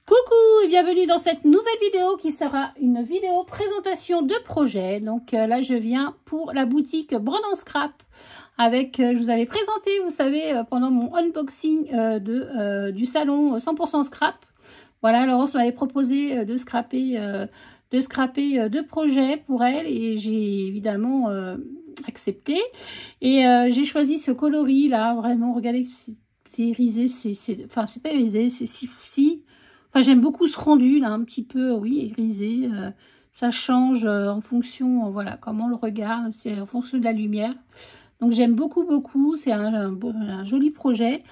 Coucou et bienvenue dans cette nouvelle vidéo qui sera une vidéo présentation de projet. Donc là je viens pour la boutique Bredon Scrap avec, je vous avais présenté, vous savez, pendant mon unboxing du salon 100% scrap. Voilà, Laurence m'avait proposé de scraper deux projets pour elle et j'ai évidemment accepté. Et j'ai choisi ce coloris là, vraiment, regardez, c'est irisé, enfin c'est pas irisé, c'est si. Enfin, j'aime beaucoup ce rendu, là, un petit peu, oui, grisé. Ça change en fonction, voilà, comment on le regarde, c'est en fonction de la lumière. Donc, j'aime beaucoup, beaucoup. C'est un joli projet.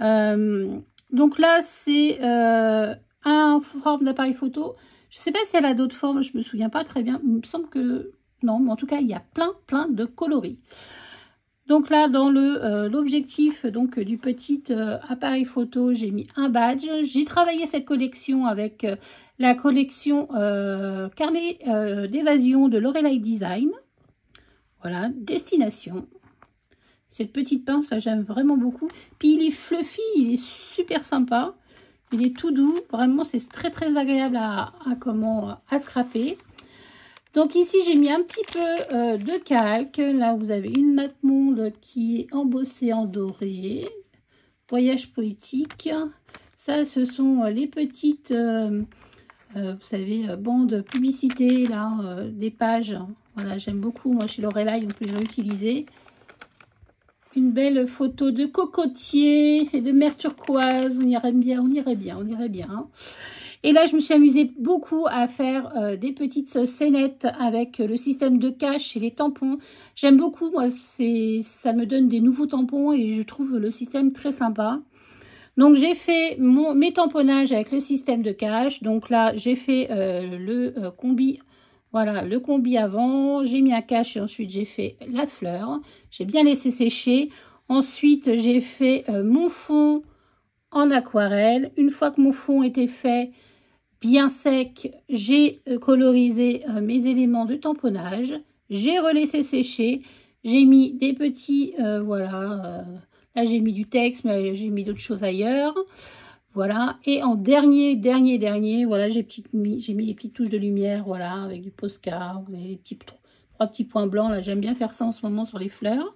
Donc là, c'est un forme d'appareil photo. Je ne sais pas si elle a d'autres formes, je ne me souviens pas très bien. Il me semble que non, mais en tout cas, il y a plein de coloris. Donc là, dans l'objectif du petit appareil photo, j'ai mis un badge. J'ai travaillé cette collection avec la collection carnet d'évasion de Lorelei Design. Voilà, destination. Cette petite pince, là, j'aime vraiment beaucoup. Puis il est fluffy, il est super sympa. Il est tout doux. Vraiment, c'est très agréable à scraper. Donc ici, j'ai mis un petit peu de calque. Là, vous avez une natte monde qui est embossée en doré. Voyage poétique. Ça, ce sont les petites, vous savez, bandes publicité, là, des pages. Voilà, j'aime beaucoup. Moi, chez Lorelei, on peut les réutiliser. Une belle photo de cocotier et de mer turquoise. On irait bien. Et là, je me suis amusée beaucoup à faire des petites scénettes avec le système de cache et les tampons. J'aime beaucoup, moi, ça me donne des nouveaux tampons et je trouve le système très sympa. Donc, j'ai fait mes tamponnages avec le système de cache. Donc là, j'ai fait le combi, voilà, le combi avant. J'ai mis un cache et ensuite, j'ai fait la fleur. J'ai bien laissé sécher. Ensuite, j'ai fait mon fond en aquarelle. Une fois que mon fond était fait, bien sec, j'ai colorisé mes éléments de tamponnage. J'ai relaissé sécher. J'ai mis des petits, voilà. Là, j'ai mis du texte, mais j'ai mis d'autres choses ailleurs. Voilà. Et en dernier, voilà, j'ai mis des petites touches de lumière, voilà, avec du Posca. Vous avez les trois petits points blancs. Là, j'aime bien faire ça en ce moment sur les fleurs.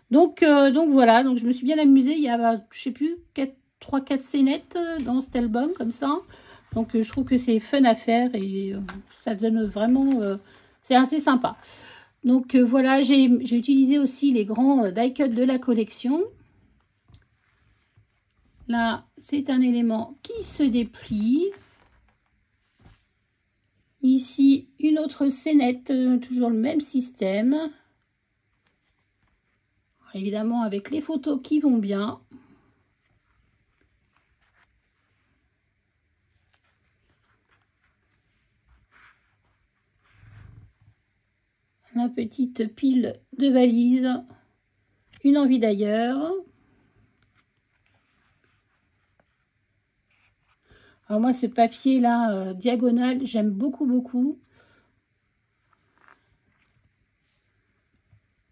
Donc voilà. Donc, je me suis bien amusée. Il y a, je sais plus, 3-4 scénettes dans cet album, comme ça. Donc, je trouve que c'est fun à faire et ça donne vraiment... c'est assez sympa. Donc, voilà, j'ai utilisé aussi les grands die cut de la collection. Là, c'est un élément qui se déplie. Ici, une autre scénette, toujours le même système. Alors, évidemment, avec les photos qui vont bien. La petite pile de valise, une envie d'ailleurs. Alors moi, ce papier là, diagonal, j'aime beaucoup.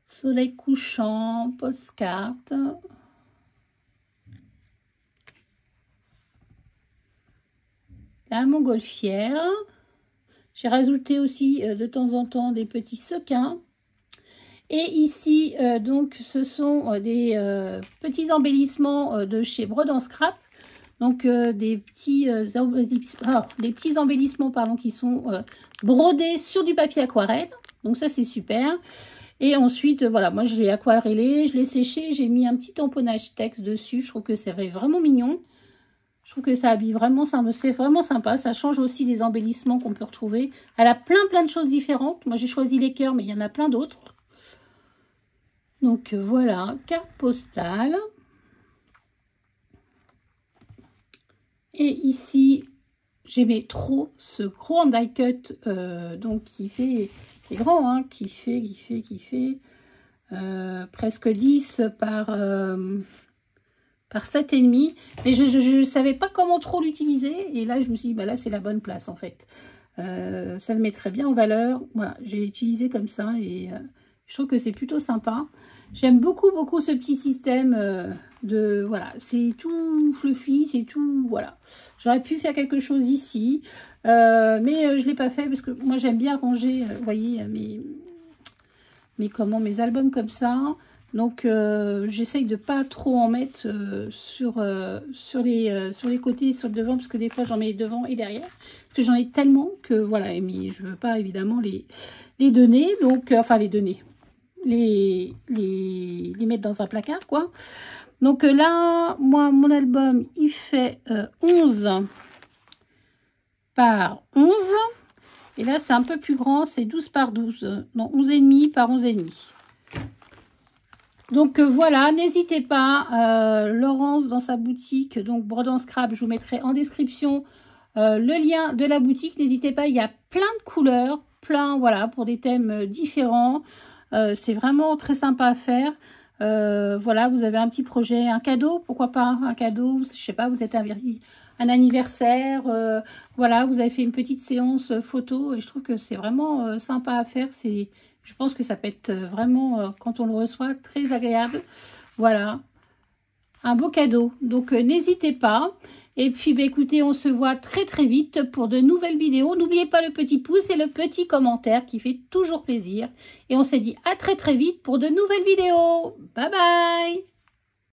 Soleil couchant, postcard. La montgolfière. J'ai rajouté aussi de temps en temps des petits sequins. Et ici, donc, ce sont des petits embellissements de chez Bredon Scrap. Donc, des petits embellissements pardon, qui sont brodés sur du papier aquarelle. Donc, ça, c'est super. Et ensuite, voilà, moi, je l'ai aquarellé, je l'ai séché. J'ai mis un petit tamponnage texte dessus. Je trouve que c'est vraiment mignon. Je trouve que ça habille vraiment, c'est vraiment sympa. Ça change aussi des embellissements qu'on peut retrouver. Elle a plein de choses différentes. Moi, j'ai choisi les cœurs, mais il y en a plein d'autres. Donc, voilà, carte postale. Et ici, j'aimais trop ce gros die cut, donc qui est grand, hein, qui fait presque 10 par 7,5. Mais je savais pas comment trop l'utiliser. Et là, je me suis dit, bah là, c'est la bonne place, en fait. Ça le mettrait bien en valeur. Voilà, j'ai utilisé comme ça et je trouve que c'est plutôt sympa. J'aime beaucoup, beaucoup ce petit système de... Voilà, c'est tout fluffy, c'est tout... Voilà. J'aurais pu faire quelque chose ici, mais je ne l'ai pas fait parce que moi, j'aime bien ranger, vous voyez, mes albums comme ça. Donc, j'essaye de pas trop en mettre sur les côtés, sur le devant, parce que des fois, j'en mets devant et derrière. Parce que j'en ai tellement que, voilà, mais je veux pas, évidemment, les donner. Donc, enfin, les donner. Les mettre dans un placard, quoi. Donc, là, moi, mon album, il fait 11 par 11. Et là, c'est un peu plus grand, c'est 12 par 12. Non, 11,5 par 11,5. Donc voilà, n'hésitez pas, Laurence dans sa boutique, donc Bredon Scrap, je vous mettrai en description le lien de la boutique. N'hésitez pas, il y a plein de couleurs, plein, voilà, pour des thèmes différents. C'est vraiment très sympa à faire. Voilà, vous avez un petit projet, un cadeau, pourquoi pas, un cadeau, je sais pas, vous êtes un anniversaire, voilà, vous avez fait une petite séance photo et je trouve que c'est vraiment sympa à faire. Je pense que ça peut être vraiment, quand on le reçoit, très agréable. Voilà, un beau cadeau. Donc, n'hésitez pas. Et puis, bah, écoutez, on se voit très très vite pour de nouvelles vidéos. N'oubliez pas le petit pouce et le petit commentaire qui fait toujours plaisir. Et on se dit à très très vite pour de nouvelles vidéos. Bye bye!